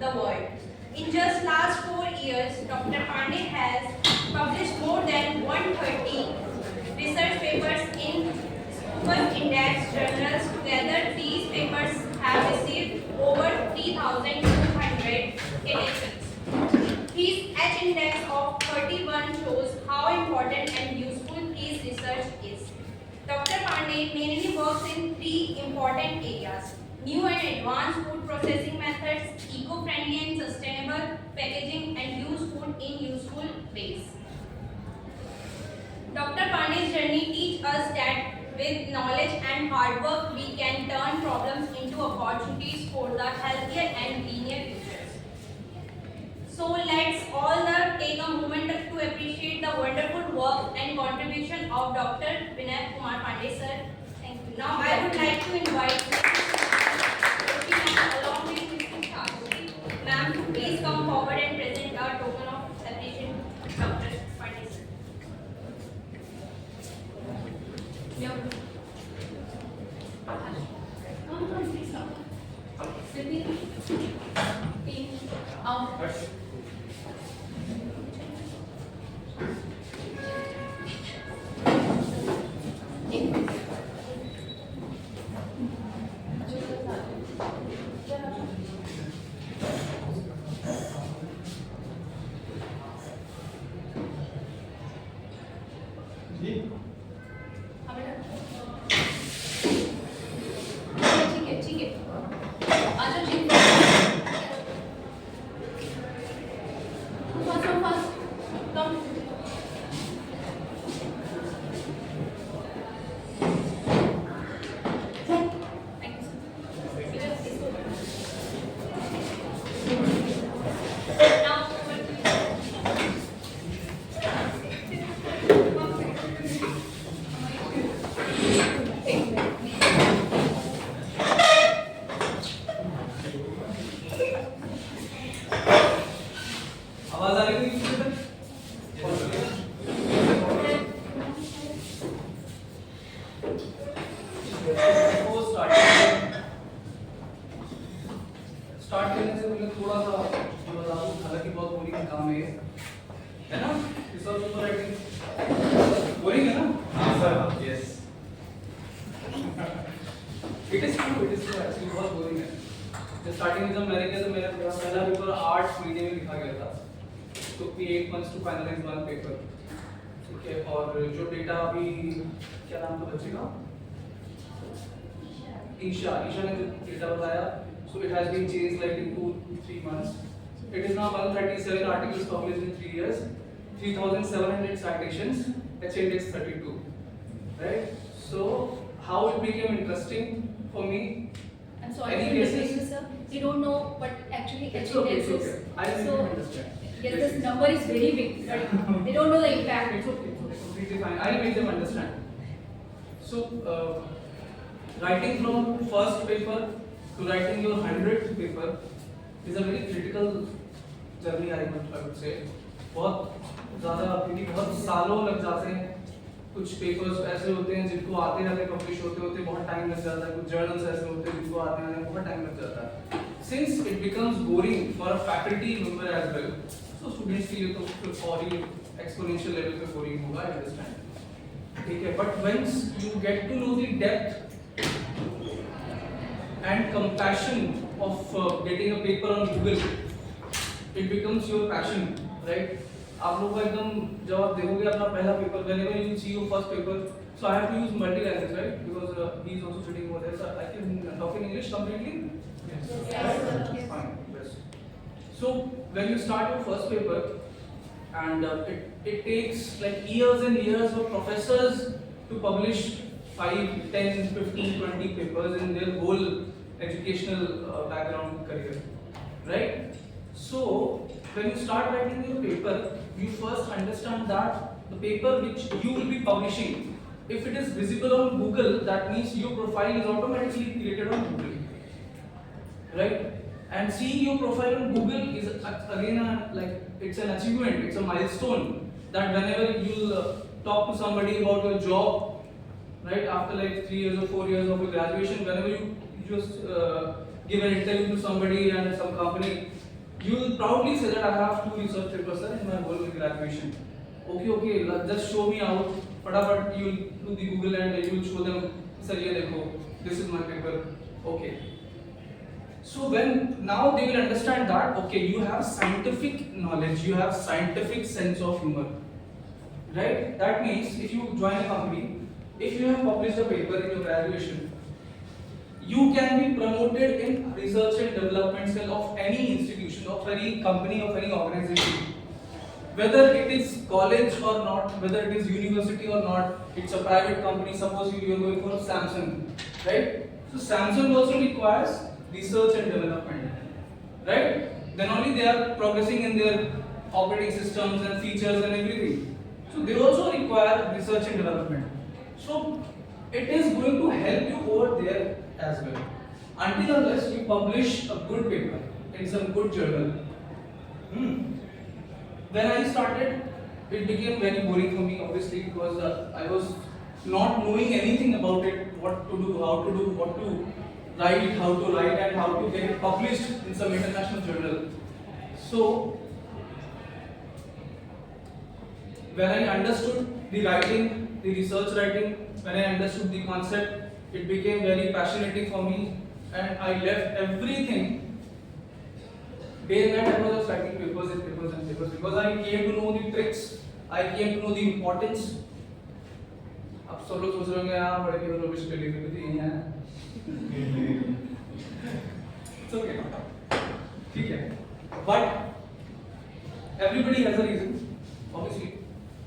the world. In just last 4 years, Dr. Pandey has published more than 130 research papers in super index journals. Together, these papers have received over 3,200 editions. His H index of 31 shows how important and useful his research is. Dr. Pandey mainly works in 3 important areas: new and advanced food processing methods, eco-friendly and sustainable packaging, and use food in useful ways. Dr. Pandey's journey teaches us that with knowledge and hard work, we can turn problems into opportunities for the healthier and greener futures. So let's all take a moment to appreciate the wonderful work and contribution of Dr. Vinay Kumar Pandey sir. Thank you. Now I would like to invite along with Mr. Shastri ma'am to please come forward and present our token of appreciation to Dr. Pandey sir. Start करने से पहले थोड़ा सा जो बता दूं, हालांकि बहुत बोरिंग काम है ना? रिसर्च पेपर राइटिंग बोरिंग है ना? हाँ sir, yes. It is true actually बहुत बोरिंग है। जब स्टार्टिंग में जब मैंने किया तो मेरा पहला पेपर 8 महीने में लिखा गया था। took me 8 months to finalize one paper. ठीक है, और जो डेटा अभी क्या नाम था बच्चे का? ईशा ने जो डेटा बताया, so it has been changed like in 2-3 months. It is now 137 articles published in 3 years, 3,700 citations, H index 32, right? So how it became interesting for me? I'm sorry to interrupt you, sir. We don't know what actually H It's okay, index it's is. okay. I So understand. yes, this number is very big, but they don't know the impact. It's okay, completely fine. I'll make them understand. So writing from first paper to writing your 100th paper is a very critical journey, I would say. बहुत ज़्यादा क्योंकि बहुत सालों लग जाते हैं। कुछ papers ऐसे होते हैं जिनको आते रहते पब्लिश होते बहुत टाइम लग जाता है। कुछ जर्नल्स ऐसे होते हैं जिनको आते बहुत टाइम लग जाता है। Since it becomes boring for a faculty member as well, so students के लिए तो और ही exponential level पे boring होगा, I understand. ठीक है, but once you get to know the depth and compassion of getting a paper on Google, it becomes your passion, right? आप लोगों को एकदम जब आप देखोगे अपना पहला paper, whenever you see your first paper, so I have to use multi language, right? Because he is also sitting over there, so I can talk in English completely. Yes. Fine. Best. So when you start your first paper, and it takes like years and years for professors to publish 5, 10, 15, 20 papers in their whole educational background career, right? So when you start writing your paper, you first understand that the paper which you will be publishing, if it is visible on Google, that means your profile is automatically created on Google, right? And seeing your profile on Google is again it's an achievement, it's a milestone that whenever you'll talk to somebody about your job, right, after like 3 years or 4 years of your graduation, whenever you just give an interview to somebody and some company, You will proudly say that I have 2 research papers sir, in my whole graduation. Okay, just show me out. फटाफट you will do the Google and you will show them, sir ये देखो, this is my paper. Okay. So when now they will understand that okay, you have scientific knowledge, you have scientific sense of humor, right? That means if you join a company, if you have published a paper in your graduation, you can be promoted in research and development cell of any institution, of any company, of any organization. Whether it is college or not, whether it is university or not, it's a private company. Suppose you are going for Samsung, right? So Samsung also requires research and development, right? Then only they are progressing in their operating systems and features and everything. So they also require research and development. So it is going to help you over there as well. Until unless you publish a good paper in some good journal. When I started, it became very boring for me, obviously, because I was not knowing anything about it, what to do, how to do, what to write, how to write, and how to get it published in some international journal. So, when I understood the writing, the research writing, when I understood the concept, it became very passionate for me, and I left everything. Day and night I was just writing papers and papers and papers because I came to know the tricks, I came to know the importance. अब सब लोग सोच रहे होंगे यहाँ बड़े केवल rubbish के लिए तो यही है। It's okay, ठीक है। But everybody has a reason. Obviously,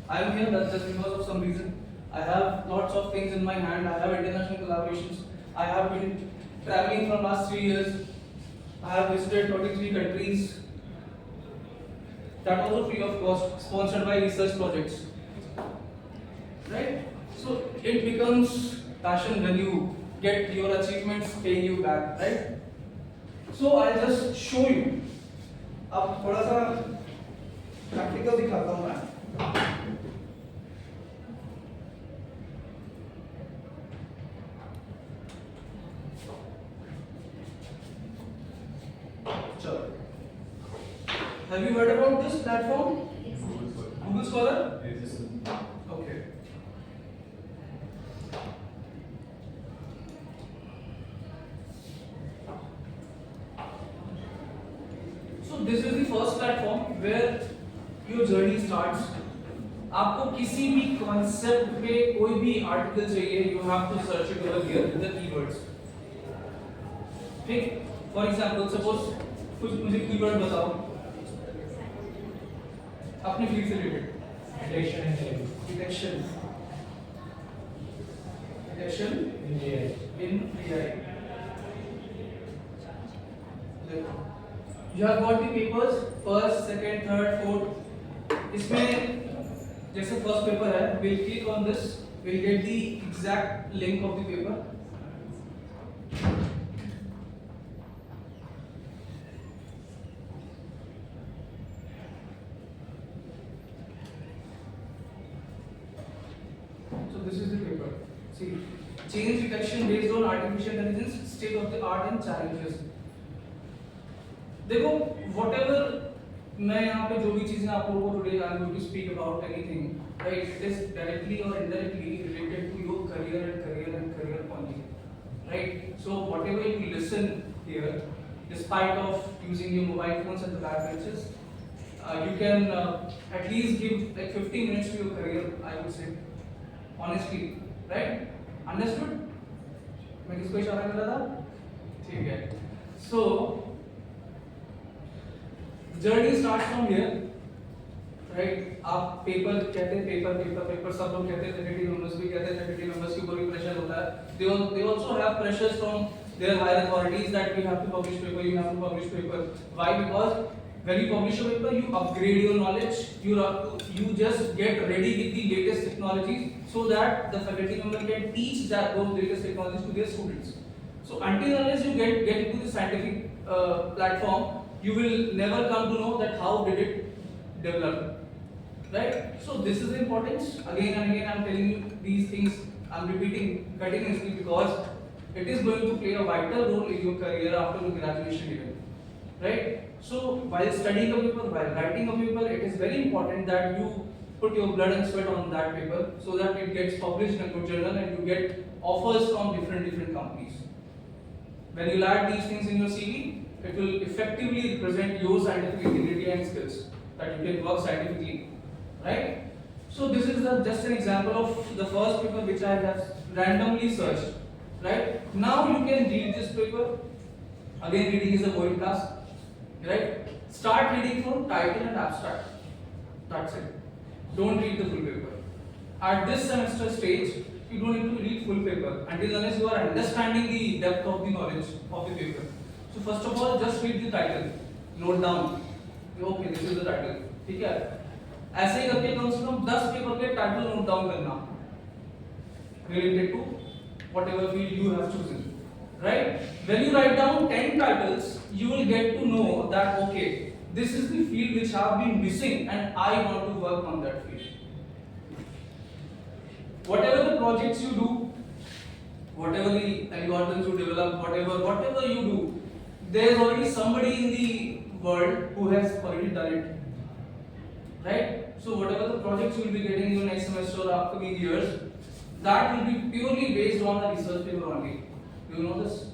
I am here that's just because of some reason. I have lots of things in my hand. I have international collaborations. I have been traveling from last 3 years. I have visited 23 countries. That also free of cost, sponsored by research projects. Right? So it becomes passion when you get your achievements paying you back, right? So I'll just show you. अब थोड़ा सा practical दिखाता हूँ मैं. Have you heard about this platform? Google Scholar? Yes. Okay. So this is the first platform where your journey starts. आपको किसी भी concept पे कोई भी article चाहिए, you have to search it over here with the keywords. ठीक? For example, suppose कुछ मुझे कीवर्ड बताओ अपने फील्ड से related election in AI you have got the papers first second third fourth इसमें जैसे फर्स्ट पेपर है will click on this will get the exact link of the paper this is the paper. See, change detection based on artificial intelligence, state of the art and challenges. देखो, whatever मैं यहाँ पे जो भी चीजें आप लोगों को today I am going to speak about anything, right? It is directly or indirectly related to your career only, right? So whatever you listen here, despite of using your mobile phones at the back benches, you can at least give like 15 minutes to your career, I would say. Honestly, right? Understood? मैं किसको इशारा कर रहा था? ठीक है. So, journey starts from here, right? आप paper कहते हैं पेपर सब लोग कहते हैं फैकल्टी मेंबर्स भी कहते हैं फैकल्टी मेंबर्स के ऊपर भी प्रेशर होता है. They also have pressures from their higher authorities that you have to publish paper. Why? Because when you publish a paper, you upgrade your knowledge. You just get ready with the latest technologies so that the faculty member can teach those latest technologies to their students. So until unless you get into the scientific platform, you will never come to know that how did it develop, right? So this is the importance. Again and again, I'm telling you these things. I'm repeating continuously because it is going to play a vital role in your career after the graduation event. right? So while studying a paper, while writing a paper, it is very important that you put your blood and sweat on that paper so that it gets published in a good journal and you get offers from different companies. When you add these things in your CV, it will effectively represent your scientific integrity and skills that you can work scientifically, right? So this is just an example of the first paper which I have randomly searched, right? Now you can read this paper. Again, reading is a void task, right? Start reading from title and abstract. That's it. Don't read the full paper. At this semester stage, you don't need to read full paper until unless you are understanding the depth of the knowledge of the paper. So first of all, just read the title. Note down. Okay, this is the title. ठीक है? ऐसे ही करके कम से कम 10 paper के title note down करना related to whatever field you have chosen. Right? When you write down 10 titles, you will get to know that okay, this is the field which I have been missing and I want to work on that field. Whatever the projects you do, whatever the algorithms you develop, whatever you do, there is already somebody in the world who has already done it. Right? So whatever the projects you will be getting in your next semester or upcoming years, that will be purely based on the research paper only. Do you know this?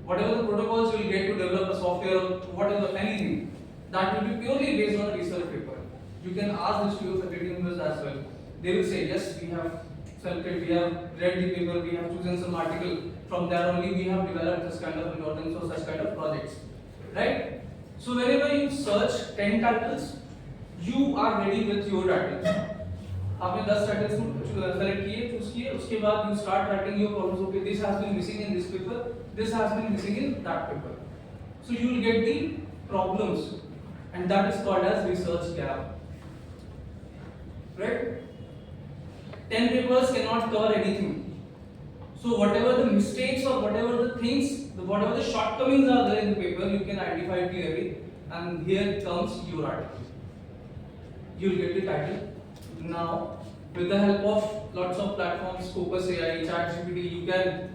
Whatever the protocols you will get to develop a software or whatever, anything, that will be purely based on the research paper. You can ask this to your faculty members as well. They will say, yes, we have selected, we have read the paper, we have chosen some article. From there only we have developed this kind of algorithms or such kind of projects. Right? So whenever you search 10 titles, you are ready with your titles. आपने 10 titles select किए, choose किए, उसके बाद you start writing your problems. Okay, this has been missing in this paper, this has been missing in that paper. So you will get the problems, and that is called as research gap. Right? 10 papers cannot cover anything. So whatever the mistakes or whatever the things, whatever the shortcomings are there in the paper, you can identify it clearly, and here comes your article. You will get the title. Now, with the help of lots of platforms, Scopus AI, ChatGPT, you can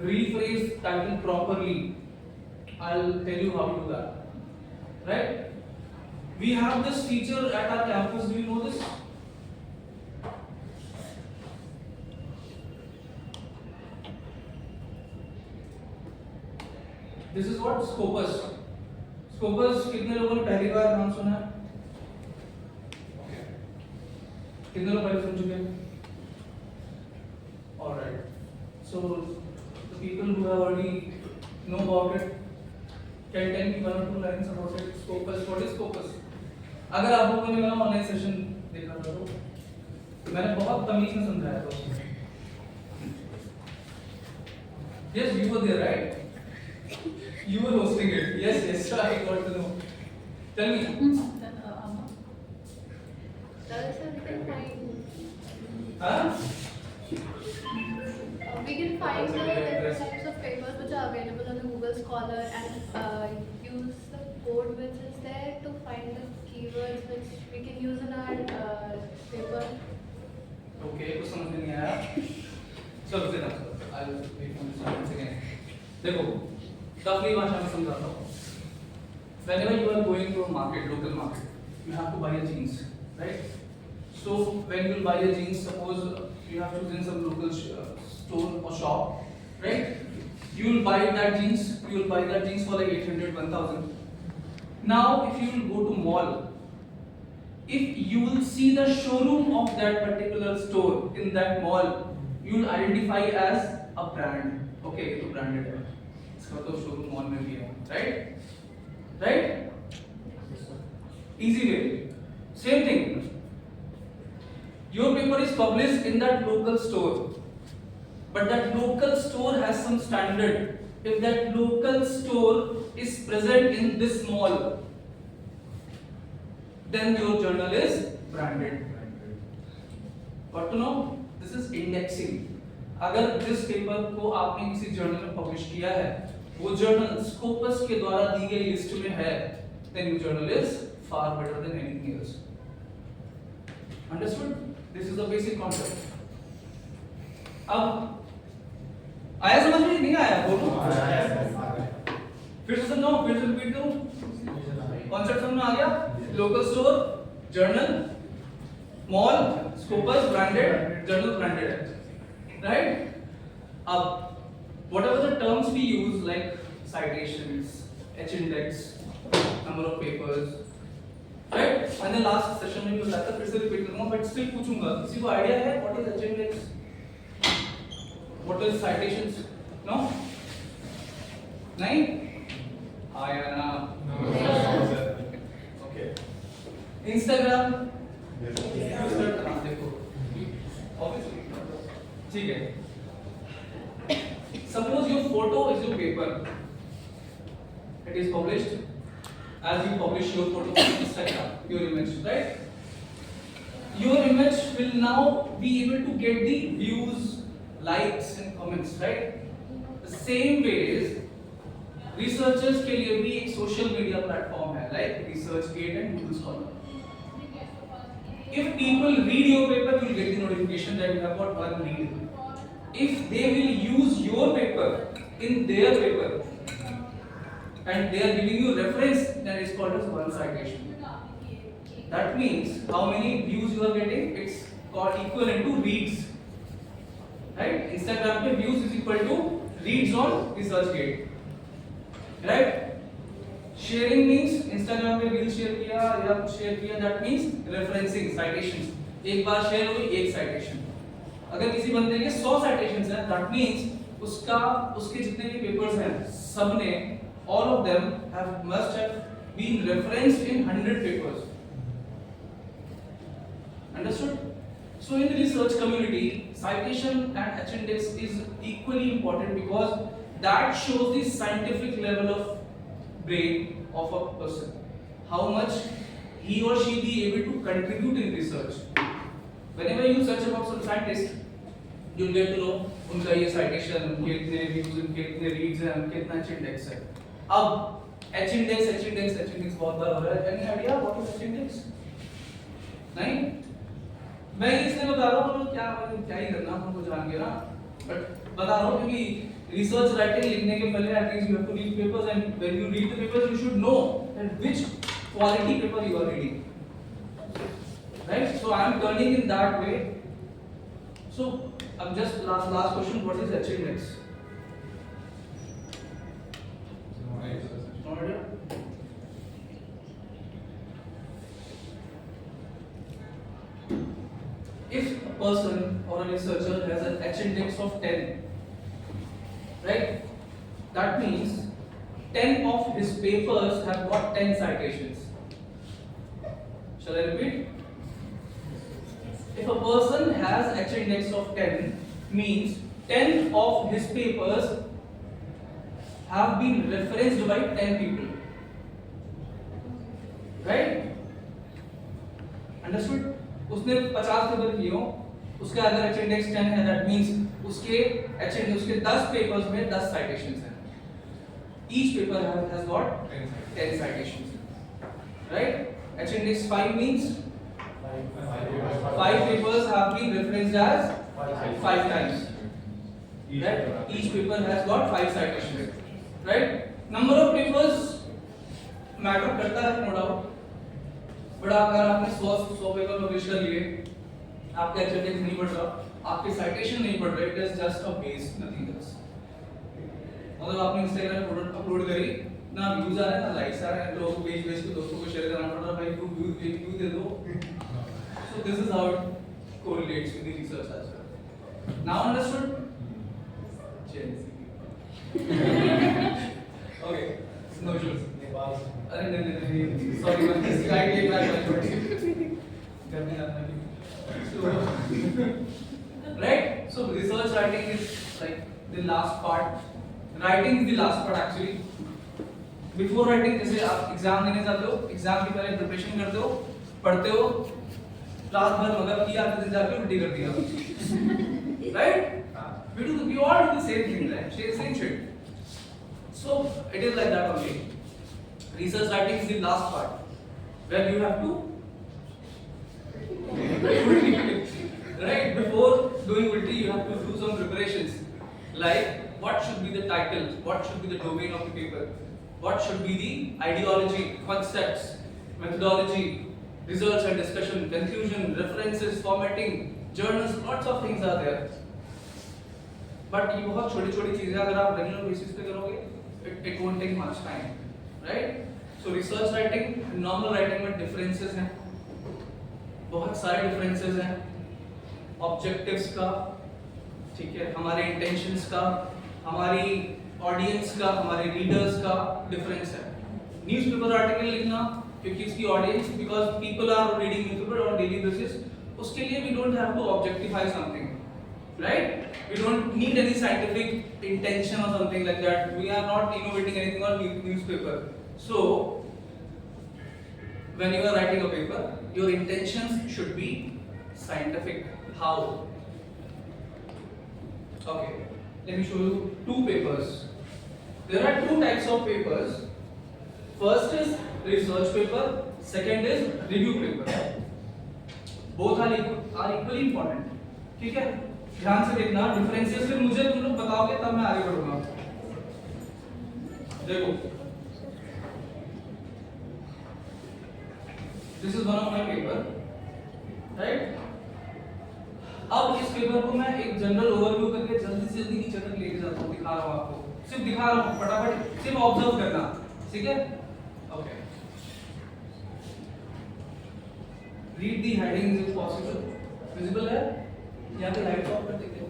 rephrase title properly. I'll tell you how to do that. Right? We have this feature at our campus. Do you know this? This is what Scopus. Scopus कितने लोगों ने पहली बार नाम सुना है? कितने लोग पहले सुन चुके हैं? All right. So the people who have already know about it can tell me 1 or 2 lines about it. Scopus. What is Scopus? अगर आप लोगों ने मेरा ऑनलाइन सेशन देखा था तो मैंने बहुत तमीज में समझाया था उसमें. Yes, you were there, right? You were hosting it. Yes, I got to know. Tell me. Huh? We can find the different types of papers which are available on the Google Scholar and use the code which is there to find the keywords which we can use in our paper. Okay, कुछ समझ में नहीं आया. चलो फिर I'll wait for this once again. देखो, तफली भाषा में समझाता हूँ. Whenever you are going to a market, local market, you have to buy a jeans, right? So when you buy a jeans, suppose you have chosen some local store or shop, right? You will buy that jeans. You will buy that jeans for like 800, 1000. Now, if you will go to mall, if you will see the showroom of that particular store in that mall, you will identify as a brand. Okay, ये तो branded है. इसका तो showroom mall में भी है, right? Right? Easy way. Same thing. Your paper is published in that local store, but that local store has some standard. If that local store is present in this mall, then your journal is branded. Got to know? This is indexing. अगर जिस paper को आपने किसी journal में publish किया है, वो journal Scopus के द्वारा दी गई लिस्ट में है, then your journal is far better than anything else. Understood? This is the basic concept. अब आया समझ में नहीं आया बोलो? फिर से समझाओ, फिर से रिपीट करूं? कॉन्सेप्ट समझ में आ गया? Local store, journal, mall, Scopus, branded, journal branded है, राइट? अब whatever the terms we use like citations, H-index, number of papers, right? मैंने लास्ट सेशन में भी बताया था, फिर से रिपीट करूंगा, बट स्टिल पूछूंगा, किसी को आइडिया है what is H-index? What is citations? No? नहीं? हाँ या ना? Okay. Instagram? हाँ देखो, obviously, ठीक है. Suppose your photo is your paper. It is published as you publish your photo on Instagram, your image, right? Your image will now be able to get the views, likes and comments, right? The same ways researchers के लिए भी एक social media platform है, like ResearchGate and Google Scholar. If people read your paper, you will get the notification that you have got one read. If they will use your paper in their paper and they are giving you reference, then it's called as one citation. That means how many views you are getting? It's called equivalent to reads. Right? Instagram pe views is equal to reads on ResearchGate. Right? Sharing means Instagram पे reel share किया या कुछ share किया, that means referencing, citations. एक बार share हुई एक citation. अगर किसी बंदे के 100 citations हैं, that means उसके जितने भी papers हैं, सबने all of them must have been referenced in 100 papers. Understood? So in the research community, citation and H-index is equally important because that shows the scientific level of brain of a person, how much he or she be able to contribute in research. Whenever you search about some scientist, you'll get to know उनका ये citation, उनके इतने views, उनके इतने reads हैं, उनके इतना H-index है. अब H-index बहुत बार हो रहा है. Any idea what is H-index? नहीं? मैं इसलिए बता रहा हूँ क्या ही करना हमको जान के ना, but बता रहा हूँ क्योंकि research writing लिखने के पहले at least you have to read papers, and when you read the papers you should know that which quality paper you are reading, right? So I am turning in that way. So just last question, what is H-index? No idea? If a person or a researcher has an H-index of 10, right? That means 10 of his papers have got 10 citations. Shall I repeat? If a person has H-index of 10, means 10 of his papers have been referenced by 10 people. Right? Understood? उसने 50 paper किए हो, उसका अगर H-index 10 है, that means उसके 10 papers में 10 citations हैं. Each paper has got 10 citations. Right? H-index 5 means 5 papers have been referenced as 5 times. Right? Each paper has got 5 citations. Right? Number of papers matter करता है, no doubt. बट अगर आपने 100 paper publish कर लिए, आपका H-index नहीं बढ़ रहा, आपके citation नहीं बढ़ रहे, it is just a base, nothing else. मतलब आपने Instagram पे फोटो अपलोड करी, ना व्यूज आ रहे हैं ना लाइक्स आ रहे हैं, लोगों को भेज के दोस्तों को शेयर करना पड़ रहा है, भाई तू व्यू दे दो. So this is how it correlates with the research as well. Now understood? Okay, no issues. अरे नहीं sorry मैं this slide एक बार करने आता हूँ. So right, so research writing is like the last part. Writing is the last part actually. Before writing, जैसे आप exam देने जाते हो, एग्जाम की पहले प्रिपरेशन करते हो, पढ़ते हो, रात भर मगर किया, अगले दिन जाके उल्टी कर दिया. Right? We all do the same thing, right? Same shit. So it is like that only. Research writing is the last part where you have to right before doing ulti you have to do some preparations like what should be the title, what should be the domain of the paper, what should be the ideology, concepts, methodology, results and discussion, conclusion, references, formatting, journals, lots of things are there. But ये बहुत छोटी छोटी चीजें अगर आप regular basis पे करोगे it won't take much time, right? So research writing, normal writing में differences हैं, बहुत सारे differences हैं, objectives का, ठीक है, हमारे intentions का, हमारी audience का, हमारे readers का difference है. Newspaper article लिखना क्योंकि इसकी audience, because people are reading newspaper on daily basis, उसके लिए we don't have to objectify something. Right? We don't need any scientific intention or something like that. We are not innovating anything on newspaper. So, when you are writing a paper, your intentions should be scientific. How? Okay, let me show you two papers. There are two types of papers. First is research paper. Second is review paper. Both are equally important. ठीक है? ध्यान से देखना, differences फिर मुझे तुम लोग बताओगे तब मैं आगे बढ़ूंगा. देखो, this is one of my paper, right? अब इस पेपर को मैं एक जनरल ओवरव्यू करके जल्दी से जल्दी नीचे तक लेके जाता हूँ, दिखा रहा हूँ आपको, सिर्फ दिखा रहा हूँ, फटाफट सिर्फ ऑब्जर्व करना, ठीक है? Okay. Read the headings if possible. Visible है? यहाँ पे लाइट ऑफ कर देते हैं.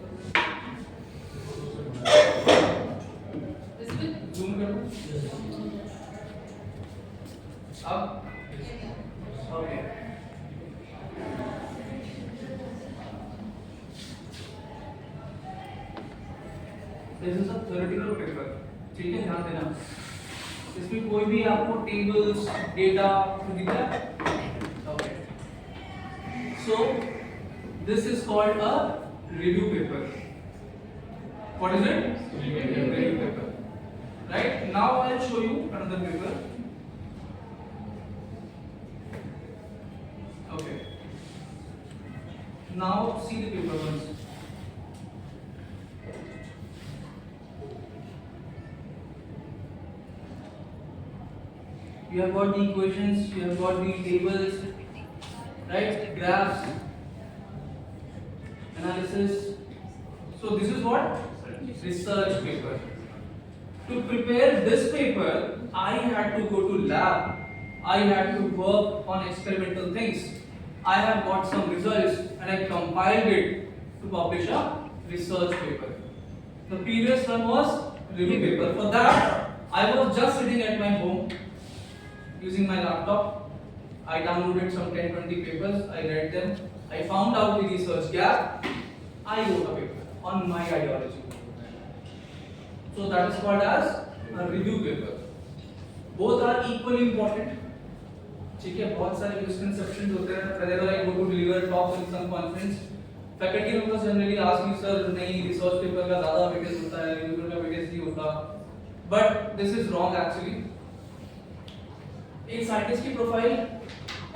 जूम कर दो. अब okay. This is a theoretical paper, ठीक है, ध्यान देना. इसमें कोई भी आपको टेबल्स, डेटा दिख रहा है? Okay. So this is called a review paper. What is it? Review paper. Right? Now I'll show you another paper. Okay. Now see the paper once. You have got the equations, you have got the tables, right? Graphs, analysis. So this is what? Research paper. To prepare this paper, I had to go to lab. I had to work on experimental things. I have got some results and I compiled it to publish a research paper. The previous one was review paper. For that, I was just sitting at my home using my laptop. I downloaded some 10-20 papers. I read them. I found out the research gap. I wrote a paper on my ideology. So that is called as a review paper. Both are equally important. ठीक है, बहुत सारे misconceptions होते हैं. Whenever I go to deliver talk in some conference, faculty members generally ask me, sir, नहीं research paper का ज़्यादा weightage होता है, review paper का weightage नहीं होता. But this is wrong actually. एक साइंटिस्ट की प्रोफाइल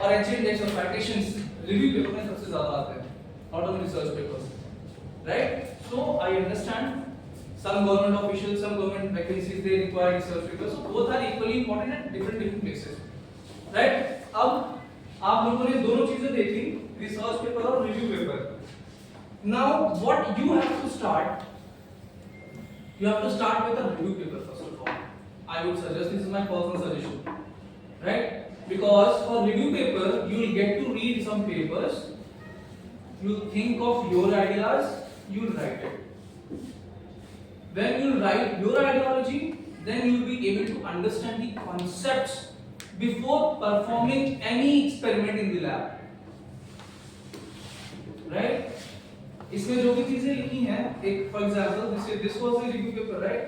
और ancient dates of citations review paper में सबसे ज्यादा आते हैं, not only research papers, right? So I understand some government officials, some government vacancies, they require research papers. So both are equally important at different places, right? अब आप लोगों ने दोनों चीजें देखी, रिसर्च पेपर और review paper. Now what you have to start, you have to start with a review paper first of all. I would suggest, this is my personal suggestion, right? Because for review paper you will get to read some papers, you think of your ideas, you will write it. When you write your ideology, then you will be able to understand the concepts before performing any experiment in the lab, right? इसमें जो भी चीजें लिखी हैं, एक for example this was the review paper, right?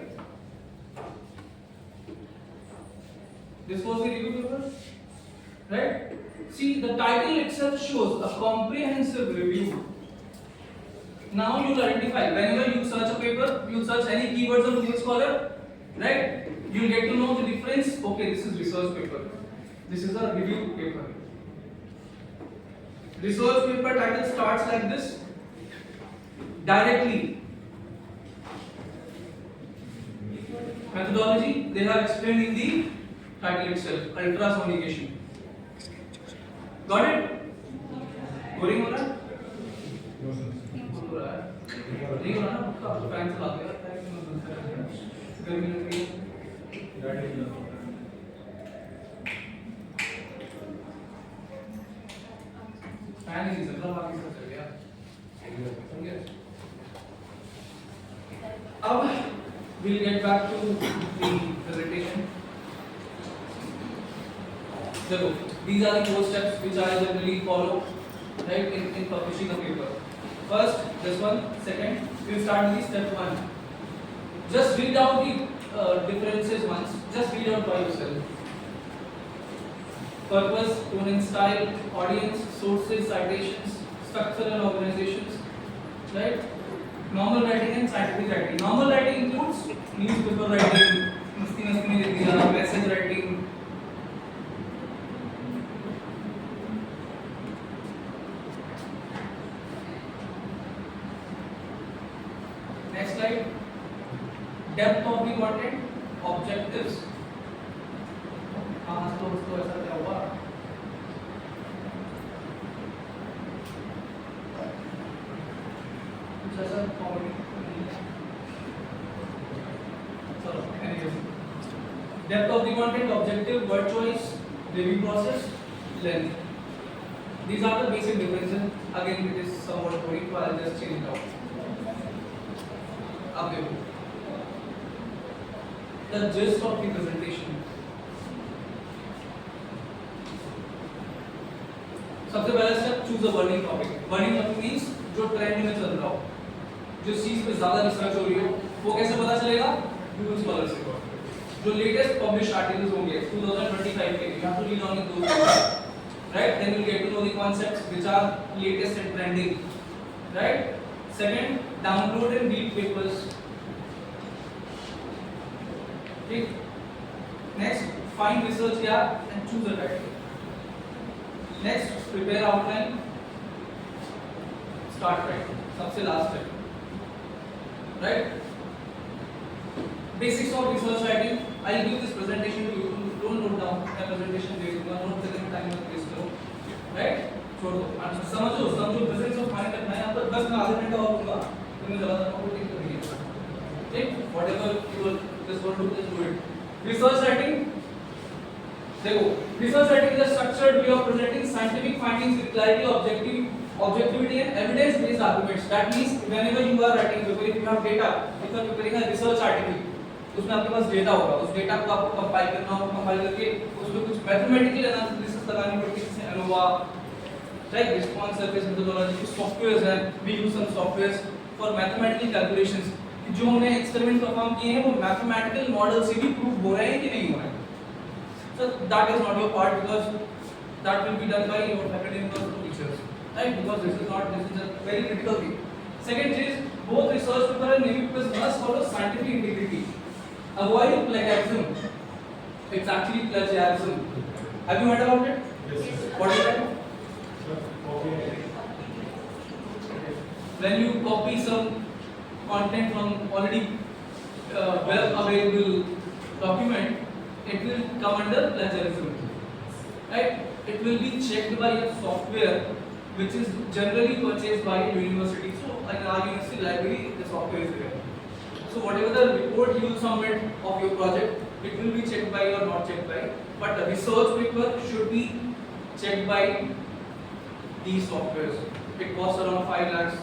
This was the review paper, right? See, the title itself shows a comprehensive review. Now you will identify, whenever you search a paper, you search any keywords on Google Scholar, right? You will get to know the difference. Okay, this is research paper. This is a review paper. Research paper title starts like this. Directly. methodology they have explained in the title itself, ultrasonication. Got it? Boring हो रहा है? हो रहा है? नहीं हो रहा ना? आपका फैन चला दिया है कि गर्मी लग रही है? फैन ही नहीं चल रहा, बाकी सब चल गया। समझे? अब we'll get back to the presentation. So these are the 4 steps which I generally follow, right, in publishing a paper. First, this one. Second, we start with the step 1. Just read out the differences once. Just read out by yourself. Purpose, tone and style, audience, sources, citations, structure and organizations, right? Normal writing and scientific writing. Normal writing includes newspaper writing, message writing. Next slide. Depth of the content, objectives. हाँ तो उसको ऐसा क्या हुआ? कुछ ऐसा depth of the content, objective, word choice, review process, length. These are the basic differences. Again, it is somewhat boring, so I'll just change it out. अब देखो, the gist of the presentation. सबसे पहला step, choose a burning topic. Burning topic means जो trend में चल रहा हो, जिस चीज पे ज्यादा रिसर्च हो रही हो, वो कैसे पता चलेगा? गूगल स्कॉलर से. जो लेटेस्ट पब्लिश आर्टिकल्स होंगे 2025 के, you have to read only those, right? Then you get to know the concepts which are latest and trending, right? Second, download and read papers. Okay. Next, find research gap and choose a title. Next, prepare outline. Start writing. सबसे last step, right? Basics of research writing. I'll give this presentation to you. Don't note down my presentation. दे दूँगा. Note करने time मत waste करो, right? छोड़ दो. समझो basics of find करना है. यहाँ पर 10 में आधे घंटा और दूँगा. तो मैं ज़्यादा आपको टिक कर दिया. ठीक? Whatever you just want to do, just do it. Research writing. देखो, research writing is a structured way of presenting scientific findings with clarity, objectivity and evidence-based arguments. That means whenever you are writing paper, if you have data, if you are preparing a research article, उसमें आपके पास data होगा. उस data को आपको compile करना होगा. Compile करके उसमें कुछ मैथमेटिकल एनालिसिस लगानी पड़ती है, जैसे ANOVA, right, response surface methodology. कुछ सॉफ्टवेयर्स हैं, we use some softwares for mathematical calculations. जो हमने एक्सपेरिमेंट परफॉर्म किए हैं वो मैथमेटिकल मॉडल से भी प्रूव हो रहे हैं कि नहीं हो रहे हैं. So that is not your part, because that will be done by your academic teachers, right? Because this is a very critical thing. Second is, both research paper and review papers must follow scientific integrity. Avoid plagiarism. It's actually plagiarism. Have you heard about it? Yes. What is that? When you copy some content from already well available document, it will come under plagiarism, right? It will be checked by a software which is generally purchased by a university. So in our university library, the software is there. So whatever the report you will submit of your project, it will be checked by or not checked by. But the research paper should be checked by these softwares. It costs around 5 lakhs.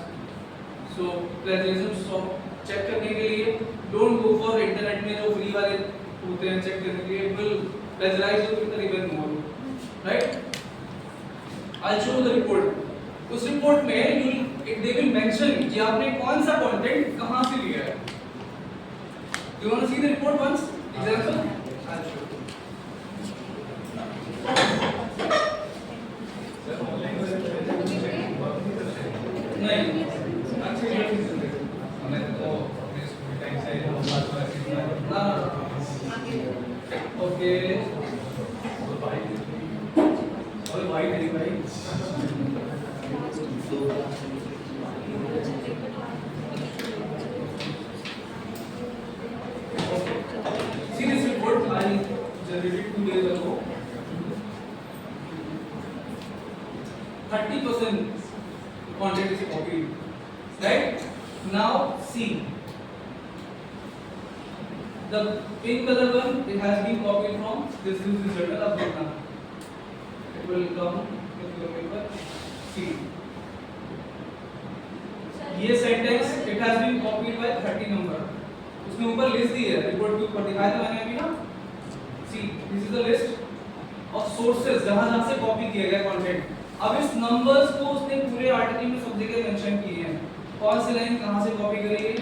So plagiarism so check करने के लिए don't go for internet में जो free वाले होते हैं check करने के लिए. It will plagiarize your paper even more, right? I'll show you the report. उस report में they will mention कि आपने कौन सा content कहाँ से लिया है. You want to see the report once? Example? I'll show you. नहीं, Okay. और भाई नहीं भाई. Okay. 30% content is copied. Right? Now see. The pink color one, it has been copied from this is the journal of Vietnam. It will come with your paper. See. ये sentence it has been copied by 30 number. उसने ऊपर list दी है report के ऊपर दिखाया था मैंने अभी ना. See, this is the list of sources जहाँ से कॉपी किया गया कंटेंट. अब इस नंबर्स को उसने पूरे आर्टिकल में सब जगह मेंशन किए हैं. कौन सी लाइन कहाँ से कॉपी करी है,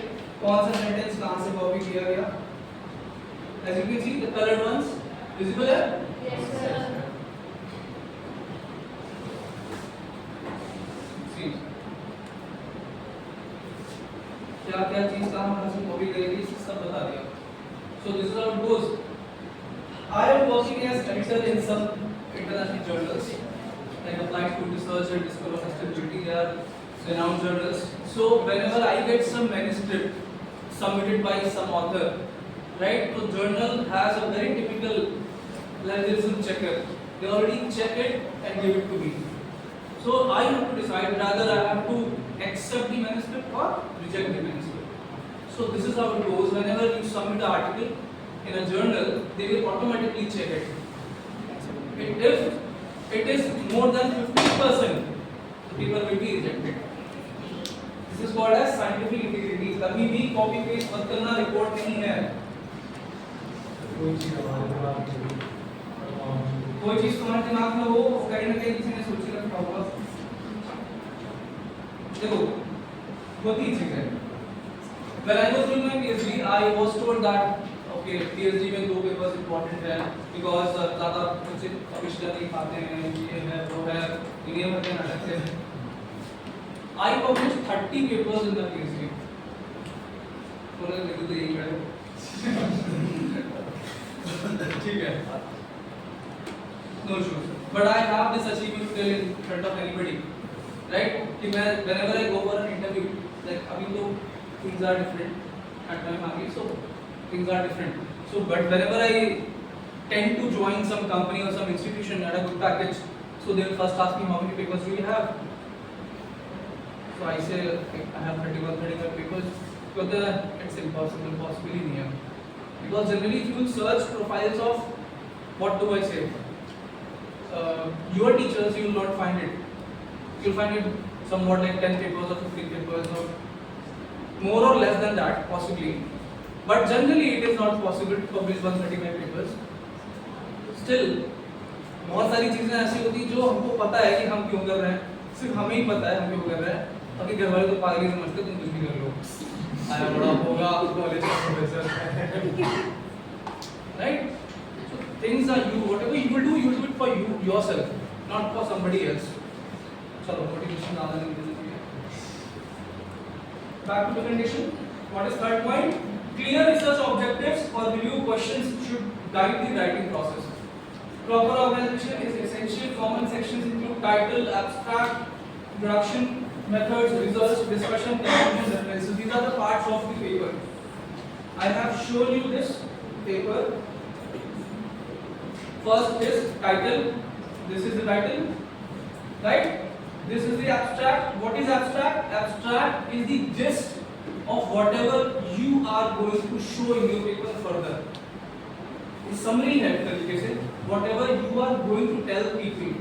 कौन सा सेंटेंस कहाँ से कॉपी किया गया. As you can see, the colored ones visible है. Yes, sir. See. क्या क्या चीज कहाँ से कॉपी करेगी सब बता दिया. So this is how it goes. I am working as editor in some international journals like Applied Food Research and Discover Sustainability. They are renowned journals. So whenever I get some manuscript submitted by some author, right? So journal has a very typical plagiarism checker. They already check it and give it to me. So I have to decide whether I have to accept the manuscript or reject the manuscript. So this is how it goes. Whenever you submit an article in a journal, they will automatically check it. If it is more than 50%, the paper will be rejected. This is called as scientific integrity. कभी भी copy paste मत करना, report नहीं है. कोई चीज तुम्हारे दिमाग में हो कहीं ना कहीं किसी ने सोच के रखा होगा. देखो होती चीज है. When I was doing my PhD, I was told that okay, PhD में 2 papers important है because ज़्यादा कुछ विषय नहीं पाते हैं, ये है वो है, इन्हें मत नाटक से. I published 30 papers in the PhD. बोले देखो तो यही करो. ठीक है. No issues. But I have this achievement to tell in front of anybody, right? कि मैं whenever I go for an interview, like अभी तो things are different at time आगे, so things are different. So but whenever I tend to join some company or some institution at a good package, so they will first ask me how many papers do you have. So I say I have 35 papers. But it's impossible, possibly नहीं है. Because generally if you search profiles of what do I say? Your teachers, you will not find it. You will find it somewhat like 10 papers or 15 papers or more or less than that possibly. But generally it is not possible to publish 135 papers. Still, बहुत सारी चीजें ऐसी होती हैं जो हमको पता है कि हम क्यों कर रहे हैं, सिर्फ हमें ही पता है हम क्यों कर रहे हैं. बाकी घर वाले तो पागल ही समझते तुम कुछ भी कर लो. आया बड़ा होगा कॉलेज का professor. Right? Things are you, whatever you will do it for you yourself, not for somebody else. चलो मोटिवेशन ज़्यादा नहीं देना चाहिए. Back to presentation. What is third point? Clear research objectives or review questions should guide the writing process. Proper organization is essential. Common sections include title, abstract, introduction, methods, results, discussion, conclusion, references. These are the parts of the paper. I have shown you this paper. First is title. This is the title, right? This is the abstract. What is abstract? Abstract is the gist of whatever you are going to show in your paper further. Summary है एक तरीके से. Whatever you are going to tell people.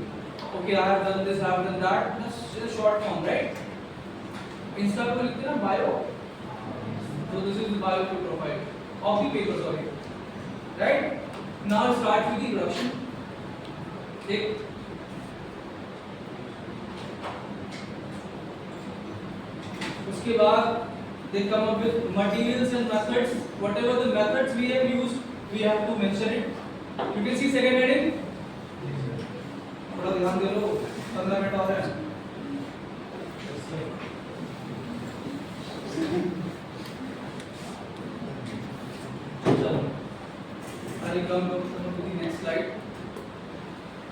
Okay, I have done this, I have done that. That's just short form, right? Insta पे लिखते हैं ना bio. So this is the bio profile of the paper, sorry. Right? Now start with the introduction. Take उसके बाद they come up with materials and methods. Whatever the methods we have used, we have to mention it. You can see second heading. थोड़ा ध्यान दे लो, 15 minute और है. I'll come to the next slide.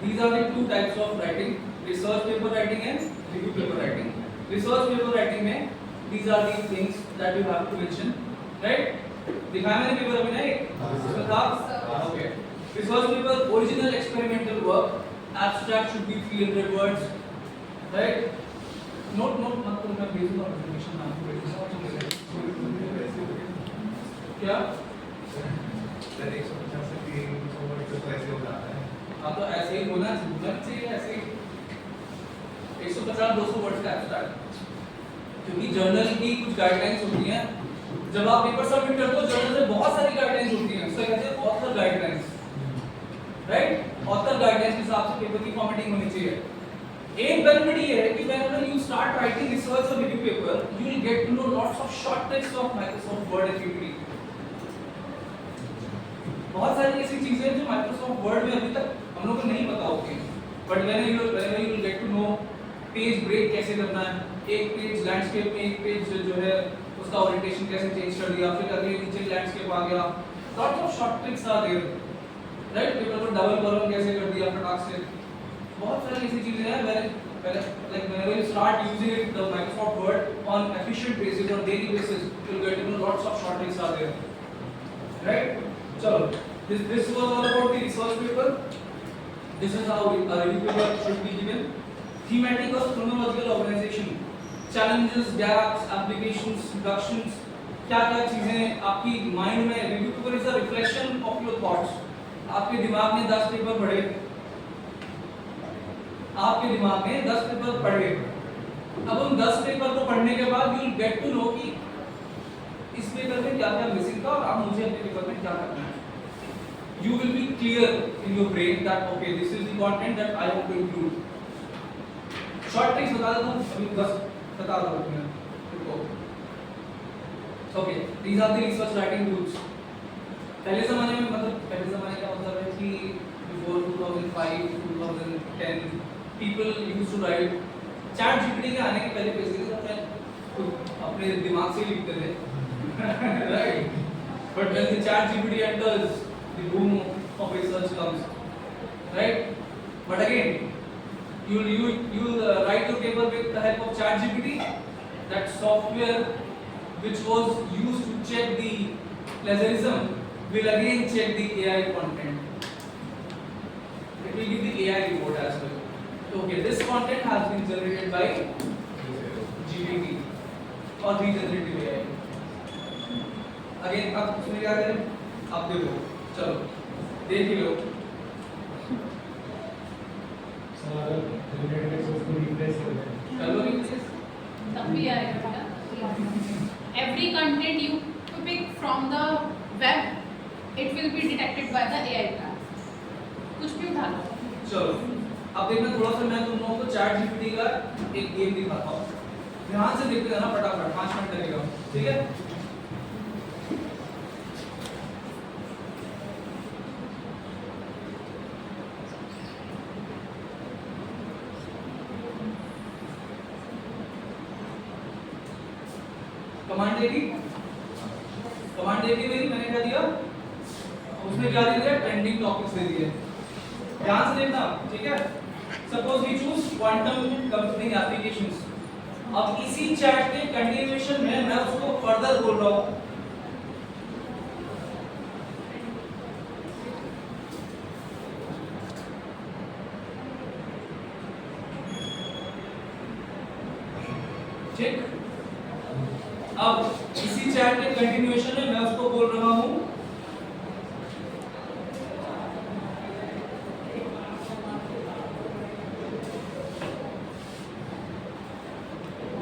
These are the two types of writing: research paper writing and review paper writing. Research paper writing में these are the things that you have to mention, right? दिखाया मैंने paper अभी नहीं? इसमें था? Okay. Research paper, original experimental work. Abstract should be 300 words. Right? Note मत करो, मैं भेजूंगा प्रेजेंटेशन आपको भेजूंगा। क्या सर 150 से 300 वर्ड तो ऐसे हो जाता है। हाँ तो ऐसे ही होना चाहिए, ऐसे ही 150-200 वर्ड का एब्स्ट्रैक्ट, क्योंकि जर्नल की कुछ गाइडलाइंस होती हैं। जब आप पेपर सबमिट करते हो जर्नल से बहुत सारी गाइडलाइंस होती हैं, उसको कहते हैं author guidelines, right? Author guidelines के हिसाब से पेपर की फॉर्मेटिंग होनी चाहिए। एक बेनिफिट ये है कि whenever you start writing research or review paper, you will get to know lots of short tricks of Microsoft Word and PPT। बहुत सारी ऐसी चीजें जो Microsoft Word में अभी तक हम लोग को नहीं पता होती हैं, but whenever you will get to know page break कैसे करना है, एक पेज लैंडस्केप में एक पेज जो है उसका ओरिएंटेशन कैसे चेंज कर दिया, फिर अगले नीचे लैंडस्केप आ गया, lots of short tricks are there, right? Paper को डबल कॉलम कैसे कर दिया फटाक से, बहुत सारी ऐसी चीजें हैं। Like whenever you start using it, the Microsoft Word on efficient basis on daily basis, you'll get to know lots of short tricks are there, right? चलो, this was all about the research paper. This is how a review paper should be given. Thematic or chronological organization, challenges, gaps, applications, reductions, क्या-क्या चीजें आपकी mind में, review paper is a reflection of your thoughts. आपके दिमाग ने 10 paper पढ़े, आपके दिमाग में 10 पेपर पढ़े, अब उन 10 पेपर को पढ़ने के बाद you will get to know कि इस पेपर में क्या क्या मिसिंग था और अब मुझे अपने पेपर में क्या करना है। You will be clear in your brain that okay this is the content that I want to include. Short tricks बता देता हूं, अभी 10 बता दो मैं रुको। Okay, these are the research writing rules. पहले जमाने में, मतलब पहले जमाने का मतलब है कि before 2005 2010 people used to write, chat GPT के आने के पहले बेसिकली अपने दिमाग से लिखते थे, right? But when the chat GPT enters, the boom of research comes, right? But again, you'll write your paper with the help of chat GPT, that software which was used to check the plagiarism will again check the AI content. It will give the AI report as well. Okay, this content has been generated by GPT or regenerative AI. Again, अब उसमें क्या करें? आप देखो, चलो देख ही लो। Sir generated से उसको रिप्लेस कर दें। कर लो रिप्लेस। तब भी आएगा बेटा। Every content you pick from the web, it will be detected by the AI class. कुछ भी उठा लो। चलो अब देखना, थोड़ा सा मैं तुम लोगों को चैट जीपीटी का एक गेम दिखाता हूँ, ध्यान से देखते रहना, फटाफट 5 मिनट लगेगा, ठीक है? कमांड देगी, कमांड देगी मेरी, मैंने क्या दिया, उसने क्या दे दिया, ट्रेंडिंग टॉपिक्स दे दिए। ध्यान से देखना, ठीक है? Suppose we choose quantum computing applications. अब इसी चैट के कंटिन्यूएशन में मैं उसको फर्दर बोल रहा हूं, ठीक? अब इसी चैट के कंटिन्यूएशन में मैं उसको बोल रहा हूं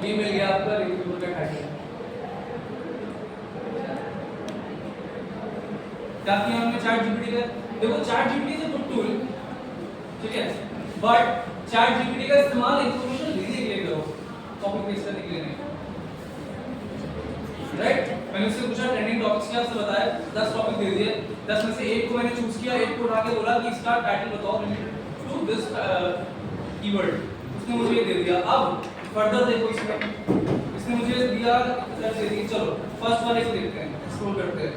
ये मिल गया आपका रिव्यू पेपर का टाइटल। क्या किया हमने चैट जीपीटी का? देखो chat GPT is a good tool, ठीक है, बट चैट जीपीटी का इस्तेमाल इंफॉर्मेशन लेने के लिए करो, कॉपी पेस्ट करने के लिए नहीं, राइट? मैंने उससे पूछा ट्रेंडिंग टॉपिक्स क्या, उसने बताया 10 टॉपिक दे दिए, 10 में से एक को मैंने चूज किया, एक को उठा के बोला कि इसका टाइटल बताओ रिलेटेड टू दिस कीवर्ड, उसने मुझे ये दे दिया। अब फर्दर देखो, इसने मुझे दिया, दे दी। चलो फर्स्ट वाले को देखते हैं, स्क्रॉल करते हैं।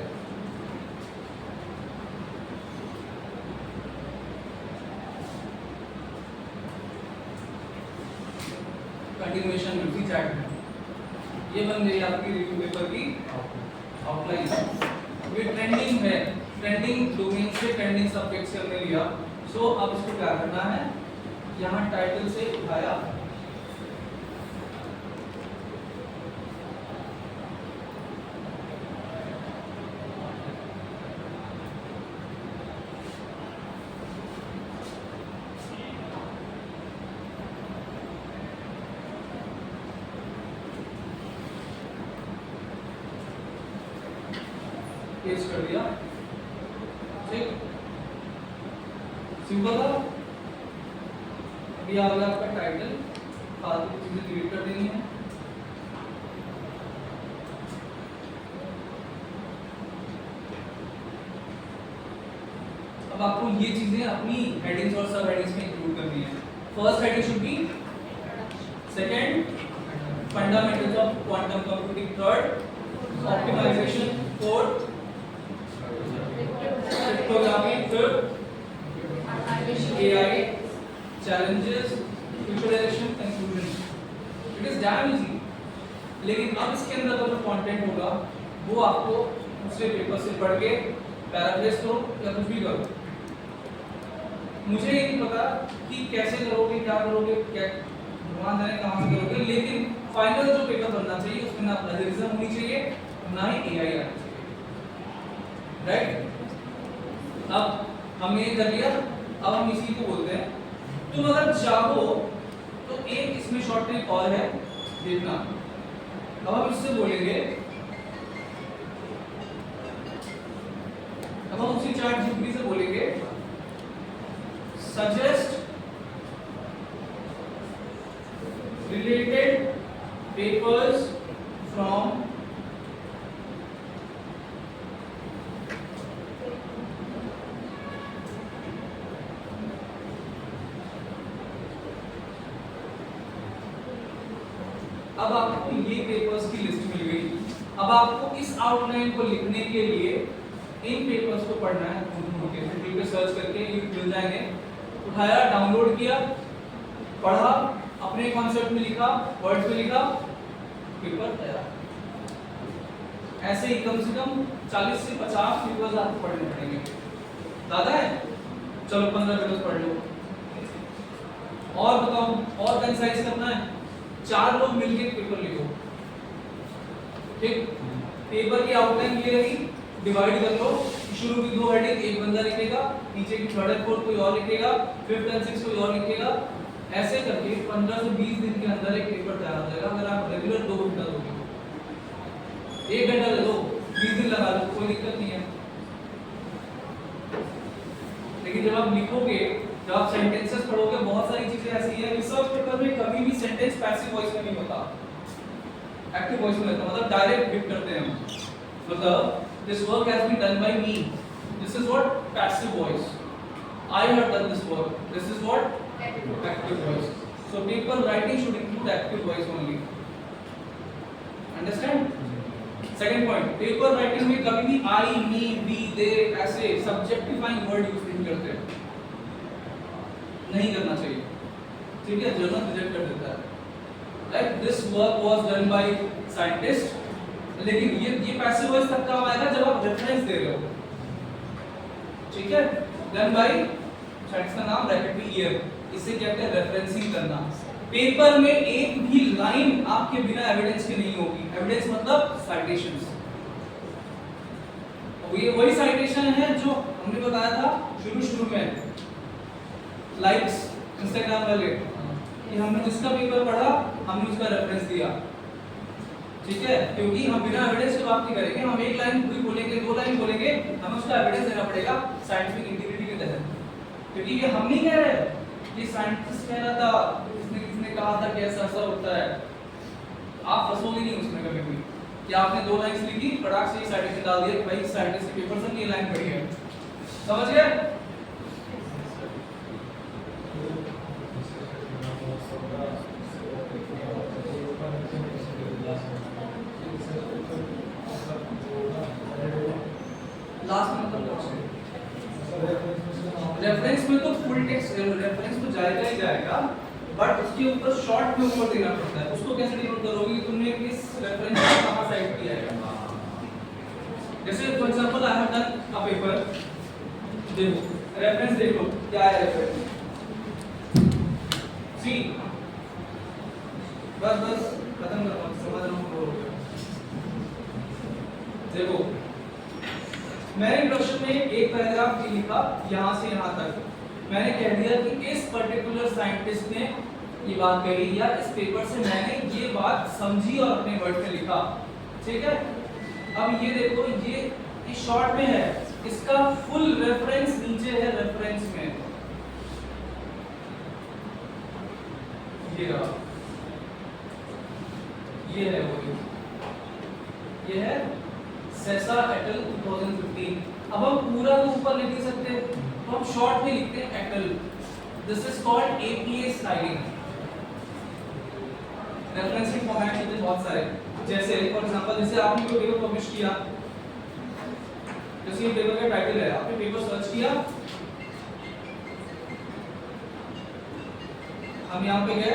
कंटिन्यूएशन में उसी चैट में ये बन गई आपकी रिव्यू पेपर की आउटलाइन। ये ट्रेंडिंग है, ट्रेंडिंग डोमेन से, ट्रेंडिंग सब्जेक्ट से हमने लिया। सो अब इसको क्या करना है, यहाँ टाइटल से उठाया, पेस्ट कर दिया, ठीक, सिंपल था। अभी आ गया आपका टाइटल, फालतू की चीजें डिलीट कर देनी है। अब आपको ये चीजें अपनी हेडिंग्स और सब हेडिंग्स में इंक्लूड करनी है। First heading should be, second fundamentals of quantum computing, third optimisation, fourth cryptography, fifth AI challenges, future direction, conclusion. It is damn easy. लेकिन अब इसके अंदर का जो कंटेंट होगा वो आपको दूसरे पेपर से पढ़ के पैराफ्रेज करो या कुछ भी करो। मुझे ये नहीं पता कि कैसे करोगे, क्या करोगे, क्या भगवान जाने कहाँ से करोगे, लेकिन फाइनल जो पेपर बनना चाहिए उसमें ना प्लेजरिज्म होनी चाहिए ना ही AI आना चाहिए, राइट। अब हमने ये कर लिया, अब हम इसी को बोलते हैं तुम अगर चाहो तो एक इसमें शॉर्ट ट्रिक और है, देखना। अब हम इससे बोलेंगे, अब हम उसी चैट जीपीटी से बोलेंगे सजेस्ट रिलेटेड पेपर्स फ्रॉम अब आपको ये पेपर्स की लिस्ट मिल गई। अब आपको इस आउटलाइन को लिखने के लिए इन पेपर्स को पढ़ना है, गूगल पे सर्च करके ये मिल जाएंगे। उठाया, डाउनलोड किया, पढ़ा, अपने कॉन्सेप्ट में लिखा, वर्ड्स में लिखा, पेपर तैयार। ऐसे ही कम से कम 40 से 50 पेपर्स आपको पढ़ने पड़ेंगे। ज्यादा है? चलो 15 पेपर्स पढ़ लो। और बताओ, और कंसाइज करना है, 4 लोग मिलके पेपर लिखो, ठीक। पेपर की आउटलाइन ये रही, डिवाइड कर लो, शुरू की 2 हेडिंग एक बंदा लिखेगा, नीचे की 3rd और 4th कोई और लिखेगा, 5th और 6th कोई और लिखेगा। ऐसे करके 15 से 20 दिन के अंदर एक पेपर तैयार हो जाएगा। अगर आप रेगुलर 2 घंटा दोगे, 1 घंटा ले लो, 20 दिन लगा लो, कोई दिक्कत नहीं है। लेकिन जब आप लिखोगे, जब आप सेंटेंसेस पढ़ोगे, बहुत सारी चीजें ऐसी हैं, रिसर्च पेपर में कभी भी सेंटेंस पैसिव वॉइस में नहीं होता, एक्टिव वॉइस में होता, मतलब डायरेक्ट बिट करते हैं हम। मतलब this work has been done by me, this is what passive voice, I have done this work, this is what active voice. So paper writing should include active voice only, understand? Second point, paper writing में कभी भी I, me, we, they ऐसे सब्जेक्टिफाइंग word use नहीं करते, नहीं करना चाहिए, ठीक है। जर्नल रिजेक्ट कर देता है। Like this work was done by scientist, लेकिन ये पैसिव वॉइस तब कब आएगा जब आप रेफरेंस दे रहे हो, ठीक है। डन बाय, साइंटिस्ट का नाम ब्रैकेट में ईयर, इसे कहते हैं रेफरेंसिंग करना। पेपर में एक भी लाइन आपके बिना एविडेंस के नहीं होगी। एविडेंस मतलब साइटेशंस। ये वही साइटेशन है जो हमने बताया था शुरू में, लाइक्स इंस्टाग्राम वाले, कि हमने जिसका पेपर पढ़ा हमने उसका रेफरेंस दिया, ठीक है। क्योंकि हम बिना एविडेंस के बात नहीं करेंगे, हम एक लाइन पूरी बोलेंगे, 2 लाइन बोलेंगे, हमें उसका एविडेंस देना पड़ेगा साइंटिफिक इंटीग्रिटी के तहत। क्योंकि ये हम नहीं कह रहे, ये साइंटिस्ट कह रहा था, किसने कहा था कि ऐसा ऐसा होता है। आप फंसोगे नहीं उसमें कभी भी कि आपने 2 लाइंस लिखी, फटाक से साइटेशन डाल दिया कि भाई साइंटिस्ट के पेपर से ये लाइन पढ़ी है, समझ गए? लास्ट में रेफरेंस में तो फुल टेक्स्ट रेफरेंस तो जाएगा ही जाएगा, बट उसके ऊपर शॉर्ट में ऊपर देना पड़ता है। उसको कैसे डिनोट करोगे कि तुमने किस रेफरेंस को कहां साइट किया है। जैसे for example I have done a paper, देखो रेफरेंस देखो क्या है रेफरेंस, सी बस खत्म करो, समझ रहा हूं। देखो मैंने इंट्रोडक्शन में एक पैराग्राफ लिखा यहाँ से यहाँ तक, मैंने कह दिया कि इस पर्टिकुलर साइंटिस्ट ने ये बात कही या इस पेपर से मैंने ये बात समझी और अपने वर्ड में लिखा, ठीक है। अब ये देखो, ये ये शॉर्ट में है, इसका फुल रेफरेंस नीचे है रेफरेंस में, ये रहा, ये है वो, ये है सेसा एटल 2015। अब हम पूरा तो ऊपर नहीं लिख सकते तो हम शॉर्ट में लिखते हैं et al. This is called APA styling. Referencing format होते हैं बहुत सारे, जैसे फॉर एग्जांपल जैसे आपने कोई पेपर पब्लिश किया, जैसे ये पेपर का टाइटल है, आपने पेपर सर्च किया, हम यहाँ पे गए,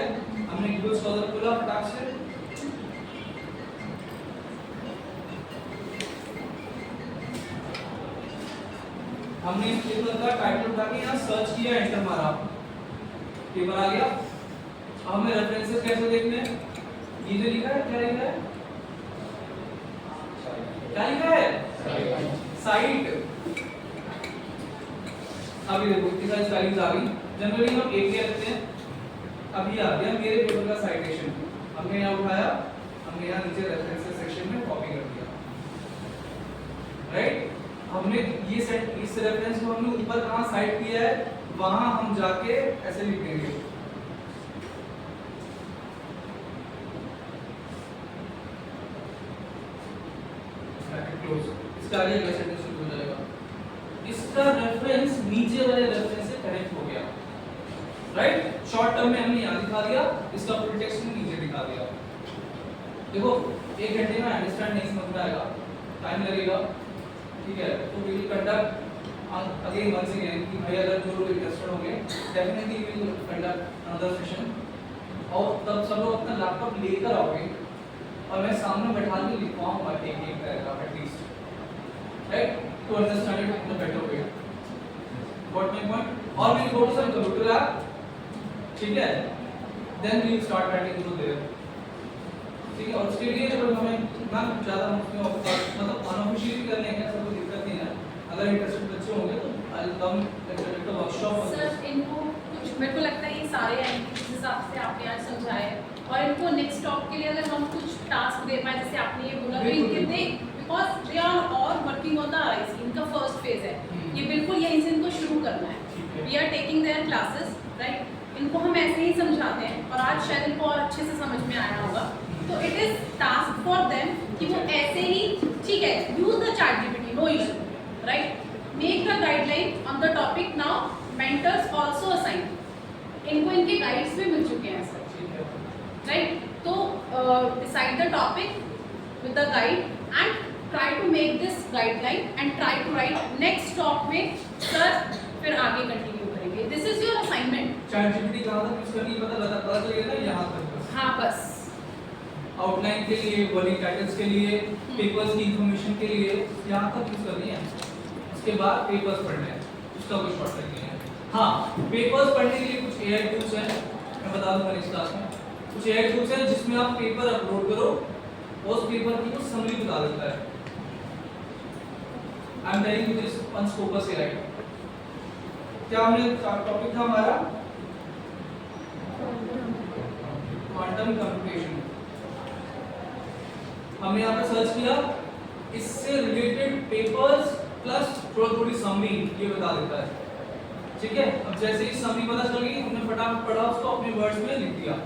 हमने गूगल स्कॉलर खोला फटाक से, हमने इस पेपर का टाइटल उठा के यहाँ सर्च किया, एंटर मारा, पेपर आ गया। अब हमें रेफरेंसेस कैसे देखने हैं? ये जो लिखा है क्या लिखा है? क्या लिखा है? साइट। अभी देखो इतनी सारी स्टाइलिंग्स आ गई। जनरली हम एक ही रखते हैं। अभी आ गया मेरे पेपर का साइटेशन, हमने यहाँ उठाया, हमने यहाँ नीचे रेफरेंसेस सेक्शन में कॉपी कर दिया, राइट। हमने ये सेट, इस रेफरेंस को हमने ऊपर कहाँ साइट किया है, वहां हम जाके ऐसे लिखेंगे, क्लोज। इसका आगे अगला सेंटेंस शुरू हो जाएगा। इसका रेफरेंस नीचे वाले रेफरेंस से कनेक्ट हो गया, राइट। शॉर्ट टर्म में हमने यहाँ दिखा दिया, इसका फुल टेक्स्ट में नीचे दिखा दिया। देखो 1 घंटे में अंडरस्टैंड नहीं समझ में आएगा, टाइम लगेगा, ठीक है। तो we will conduct again once again कि भाई अगर जो लोग इंटरेस्टेड होंगे definitely we will conduct another session, और तब सब लोग अपना लैपटॉप लेकर आओगे और मैं सामने बैठा के लिखवाऊंगा एक paragraph at least, right, to understand it in a better way. Got my point? और will go to some computer app, ठीक है, then we will start writing through there, ठीक है। और उसके लिए जब हमें ना ज्यादा मतलब अनऑफिशियली करने का सब कोई दिक्कत नहीं है, अगर इंटरेस्टेड बच्चे होंगे तो आई विल कम एक वर्कशॉप। सर इनको कुछ मेरे को लगता है ये सारे जिस हिसाब से आपने आज समझाए, और इनको नेक्स्ट टॉप के लिए अगर हम कुछ टास्क दे पाए, जैसे आपने ये बोला, तो इनके they because they are all working on the IC, इनका फर्स्ट फेज है ये, बिल्कुल यहीं से इनको शुरू करना है। We are taking their classes, right. इनको हम ऐसे ही समझाते हैं और आज शायद इनको और अच्छे से समझ में आया होगा, तो it is task for them कि वो ऐसे ही, ठीक है, use the chat GPT, no issue, right, make the guideline on the topic. Now mentors also assign, इनको इनके गाइड्स भी मिल चुके हैं सर, राइट। तो decide the topic with the guide and try to make this guideline and try to write next top में sir, फिर आगे कंटिन्यू करेंगे। This is your assignment. Chat GPT कहां तक यूज करनी पता चलेगा ना, यहां तक बस। हाँ बस आउटलाइन के लिए, वर्किंग टाइटल्स के लिए, पेपर्स की इंफॉर्मेशन के लिए यहाँ तक यूज करनी है। उसके बाद पेपर्स पढ़ने हैं, उसका कोई शॉर्टकट नहीं है। हाँ, पेपर्स पढ़ने के लिए कुछ AI टूल्स हैं, मैं बता दूंगा नेक्स्ट क्लास में। कुछ AI टूल्स हैं जिसमें आप पेपर अपलोड करो, उस पेपर की वो समरी बता देता है। I am telling you this on Scopus AI। क्या हमने टॉपिक था हमारा क्वांटम कंप्यूटेशन। हमने यहाँ पे सर्च किया, इससे रिलेटेड पेपर्स प्लस थोड़ी समरी ये बता देता है, ठीक है। अब जैसे ही समरी पता चल गई, हमने फटाफट पढ़ा, उसको अपने वर्ड्स में लिख दिया।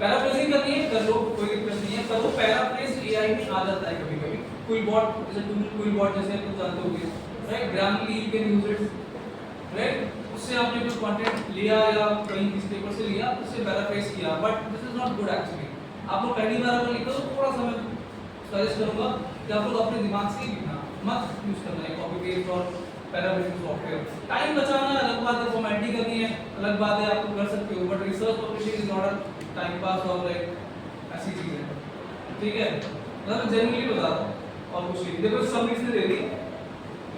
पैराफ्रेजिंग करनी है कर लो, कोई दिक्कत नहीं है, पर वो पैराफ्रेज AI में आ जाता है कभी-कभी। क्विलबॉट जैसे क्विलबॉट जैसे आप जानते होंगे, right, Grammarly you can use it, right. उससे आपने जो कंटेंट लिया या कहीं किसी पेपर से लिया, उससे पैराफ्रेज किया, but this is not good actually. आप लोग पहली बार अगर लिखो तो थोड़ा सा मैं सजेस्ट करूंगा कि आप लोग अपने दिमाग से ही लिखना, मत यूज करना है कॉपी पेस्ट और पैराफ्रेजिंग सॉफ्टवेयर। टाइम बचाना अलग बात है, फॉर्मेटिंग करनी है अलग बात है, आप लोग कर सकते हो, but research publishing is not a time pass और लाइक ऐसी चीज है, ठीक है। मतलब जनरली बता रहा हूं और कुछ नहीं। देखो सब इसने दे दी,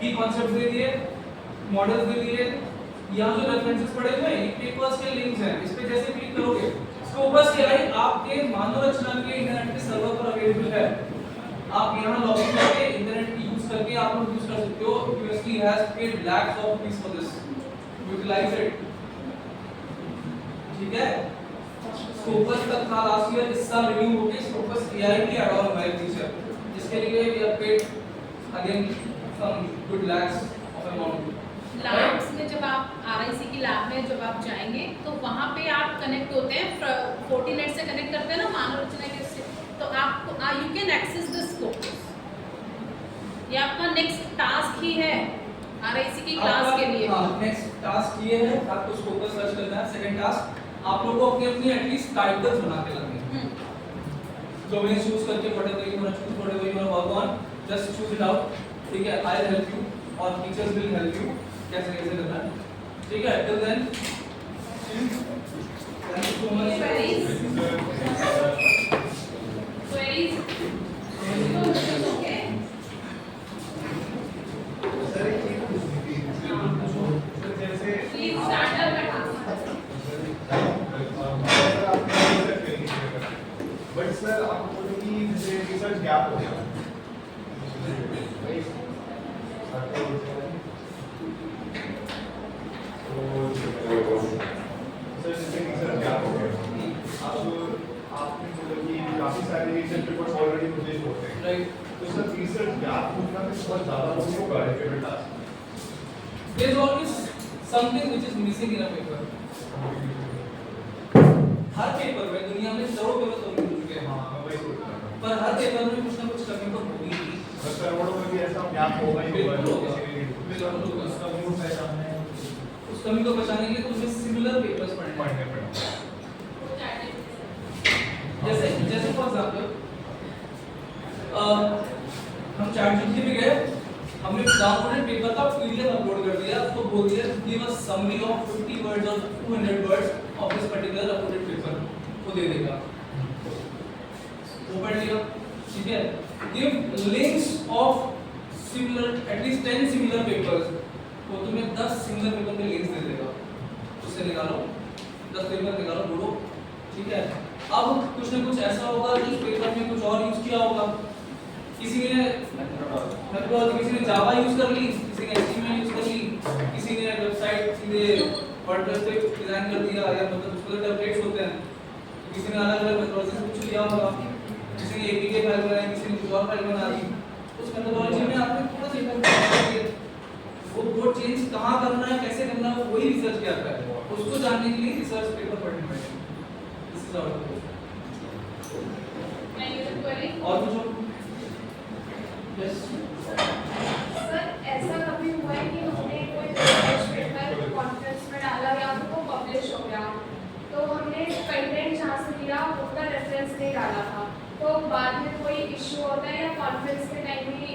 की कॉन्सेप्ट्स दे दिए, मॉडल्स दे दिए, यहाँ जो रेफरेंसेस पड़े हुए हैं, पेपर्स के लिंक्स हैं, इस पे जैसे क्लिक करोगे स्कोपस AI आपके मानव रचना के इंटरनेट के सर्वर पर अवेलेबल है। आप यहाँ लॉगिन करके इंटरनेट की यूज करके आप लोग यूज कर सकते हो। UST has paid lakhs of rupees for this, utilise it, ठीक है। स्कोपस तक था लास्ट ईयर, इस साल रिन्यू हो गया स्कोपस AI की एड ऑन हमारे फीचर, जिसके लिए we have paid again some good lakhs of amount. Labs में जब आप RIC की लैब में जब आप जाएंगे तो वहाँ पे आप कनेक्ट होते हैं, फोर्टिनेट से कनेक्ट करते हैं ना मानव रचना के उससे, तो आपको you can access the scope. ये आपका नेक्स्ट टास्क ही है RIC की क्लास के लिए। नेक्स्ट टास्क ये है आपको स्कोप सर्च करना है। सेकंड टास्क आप लोगों को अपनी एटलीस्ट टाइटल्स बना के लाने हैं। डोमेन चूज करके whatever you want to choose, whatever you want to work on, just choose it out। ठीक है, I'll help you और teachers will help you कैसे कैसे करना है। ठीक है, till then thank you so much। Queries? Okay. Sir एक चीज पूछनी थी, सर जैसे Please stand up and ask. But sir आप बोले कि जैसे रिसर्च गैप हो गया सर जैसे रिसर्च गैप हो गया आपने बोला कि काफी सारे रिसर्च पेपर्स ऑलरेडी पब्लिश होते हैं, राइट। तो सर रिसर्च गैप होना में बहुत ज्यादा लोगों का है task. There is always something which is missing in a paper। Her paper में दुनिया में करोड़ों पेपर सबमिट हो चुके हैं, हाँ मैं वही सोच रहा था। पर हर पेपर में कुछ ना कुछ कमी तो होगी ही। बस करोड़ों में भी ऐसा गैप होगा ही होगा, बिल्कुल होगा। किसी भी बिल्कुल होगा। उसका मूड पहचानना है, उस कमी को बचाने के लिए तुम्हें सिमिलर पेपर्स पढ़ने पढ़ने पड़ेगा। जैसे जैसे फॉर एग्जांपल हम ChatGPT पे गए, हमने डाउनलोडेड पेपर का PDF अपलोड कर दिया, तो बोल दिया give us summary of 50 words और 200 words of this particular uploaded paper, वो दे देगा, वो पढ़ लिया। ठीक है, give links of similar at least 10 similar papers, वो तुम्हें 10 सिमिलर पेपर के लिंक्स दे देगा, उससे निकालो 10 पेपर निकालो, ढूंढो। ठीक है, अब कुछ ना कुछ ऐसा होगा कि उस पेपर में कुछ और यूज किया होगा, किसी ने मेथोडोलॉजी, किसी ने जावा यूज कर ली, किसी ने HTML यूज कर ली, किसी ने वेबसाइट सीधे वर्डप्रेस पे डिजाइन कर दिया, या मतलब उसके टेम्पलेट्स होते हैं, किसी ने अलग अलग मेथोडोलॉजी से कुछ लिया होगा, किसी ने APK फाइल बनाई, किसी ने कुछ और फाइल बना दी। उस मेथोडोलॉजी में आपने थोड़ा सा इम्पोर्टेंट वो चेंज कहाँ करना है, कैसे करना है, वही रिसर्च क्या करता है, उसको जानने के लिए रिसर्च पेपर पढ़ने पड़ेंगे। This is our Any other query? और कुछ यस सर ऐसा कभी हुआ है कि हमने कोई रिसर्च पेपर कॉन्फ्रेंस में डाला या फिर वो पब्लिश हो गया, तो हमने कंटेंट जहाँ से लिया उसका रेफरेंस नहीं डाला था, तो बाद में कोई इश्यू होता है या कॉन्फ्रेंस के टाइम ही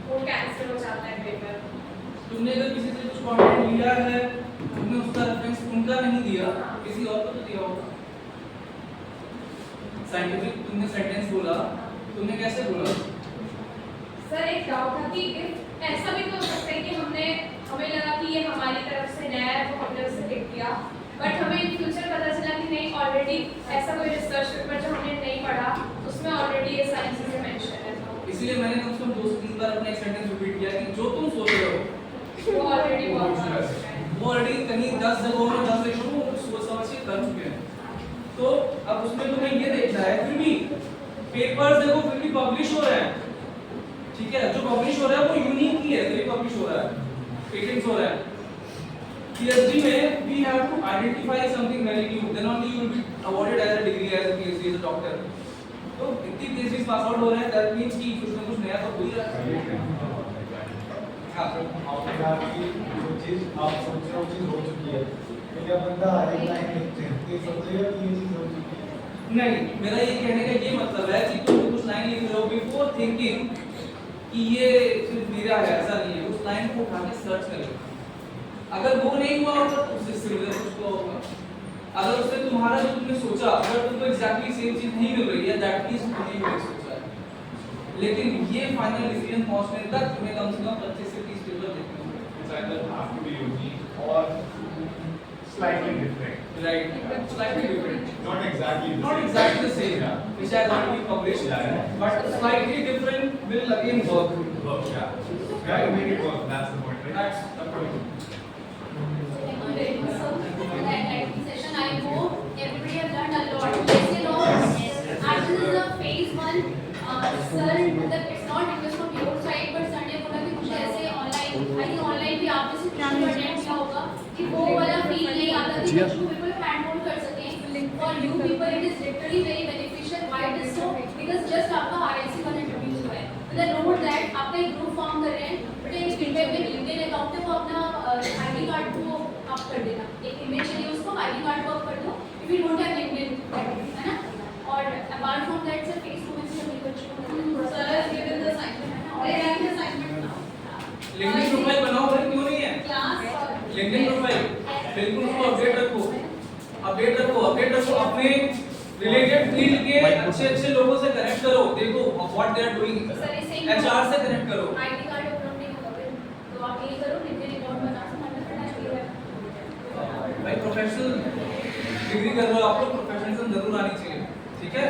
वो कैंसिल हो जाता है पेपर? तुमने अगर किसी से कुछ कंटेंट लिया है, तुमने उसका रेफरेंस उनका नहीं दिया, किसी और को तो दिया होगा। साइंटिफिक तुमने सेंटेंस बोला, तुमने कैसे बोला? सर एक डाउट था कि if ऐसा भी तो हो सकता है कि हमें लगा कि ये हमारी तरफ से नया है, तो हमने उसे लिख दिया, बट हमें इन फ्यूचर पता चला कि नहीं, ऑलरेडी ऐसा कोई रिसर्च पेपर जो हमने नहीं पढ़ा उसमें ऑलरेडी ये सारी चीजें मेंशन है, तो इसीलिए मैंने कम से कम 2-3 बार अपना एक सेंटेंस रिपीट किया कि जो तुम सोच रहे हो वो ऑलरेडी बहुत सारा है। वो ऑलरेडी कहीं 10 जगहों में 10 सेक्शन में वो सोच समझ के कर चुके हैं। तो अब उसमें तुम्हें ये देखना है, फिर भी पेपर्स देखो फिर भी पब्लिश हो रहे हैं। ठीक है, जो पब्लिश हो रहा है वो यूनिक ही है, तभी पब्लिश हो रहा है, पेटेंट्स हो रहा है। PhD में we have to identify something very new, then only you will be awarded as a degree as a PhD as a doctor। तो इतनी PhDs पास आउट हो रहे हैं, that means कि कुछ ना कुछ नया तो हो ही रहा है। आपने कहा कि जो चीज आप सोच रहे हो चीज हो चुकी है, तो क्या बंदा एक लाइन लिखते हैं ये सोचेगा कि ये चीज हो चुकी है? नहीं, मेरा ये कहने का ये मतलब है कि तुम कुछ लाइन लिख रहे हो बिफोर थिंकिंग कि ये सिर्फ मेरा है, ऐसा नहीं है, उस लाइन को उठा के सर्च कर लो। अगर वो नहीं हुआ होगा तो उससे सिमिलर कुछ तो होगा। अगर उससे तुम्हारा जो तुमने सोचा अगर तुमको एग्जैक्टली सेम चीज नहीं मिल रही है, दैट मींस तुमने ये सोचा है, लेकिन ये फाइनल डिसीजन पहुंचने तक तुम्हें कम से कम 25 से 30 पेपर देखने होंगे। It's either have to be unique or slightly different. Right, slightly different. Not exactly the Not same. exactly the same, Yeah. which has already been published, Yeah. but slightly different will again work. Work, yeah. Yeah, you make it work. That's the point, right? That's the point. Thank you very much, sir, for the enlightening session. I hope everybody has learned a lot. Yes, you know, as this is a phase 1, sir, it's not request from your side, but Sunday you people it is literally very beneficial. Why it is so? Because just आपका RIC वाला introduce हुआ है. Then note that आपका एक group form कर रहे हैं, but एक फीडबैक में लिंक्डइन अकाउंट पे वो अपना ID कार्ड को अप कर देना. एक इमेज चाहिए उसको, ID कार्ड को अप कर दो. If you don't have LinkedIn, है ना? और apart from that sir Facebook में से सभी बच्चों को Sir has given the assignment और ये है assignment now. लिंक्डइन प्रोफाइल बनाओ भाई, क्यों नहीं है? Class लिंक्डइन प्रोफाइल बिल्कुल उसको अपडेट रखो, अपडेट रखो, अपडेट रखो, अपने रिलेटेड फील्ड के अच्छे लोगों से कनेक्ट करो, देखो what they are doing, sir इसे एचआर से कनेक्ट करो. ID कार्ड अपलोड नहीं होगा फिर, तो आप ये करो LinkedIn अकाउंट बना सकते हैं. भाई प्रोफेशनल डिग्री कर रहे हो आप लोग, प्रोफेशनलिज्म जरूर आनी चाहिए, ठीक है?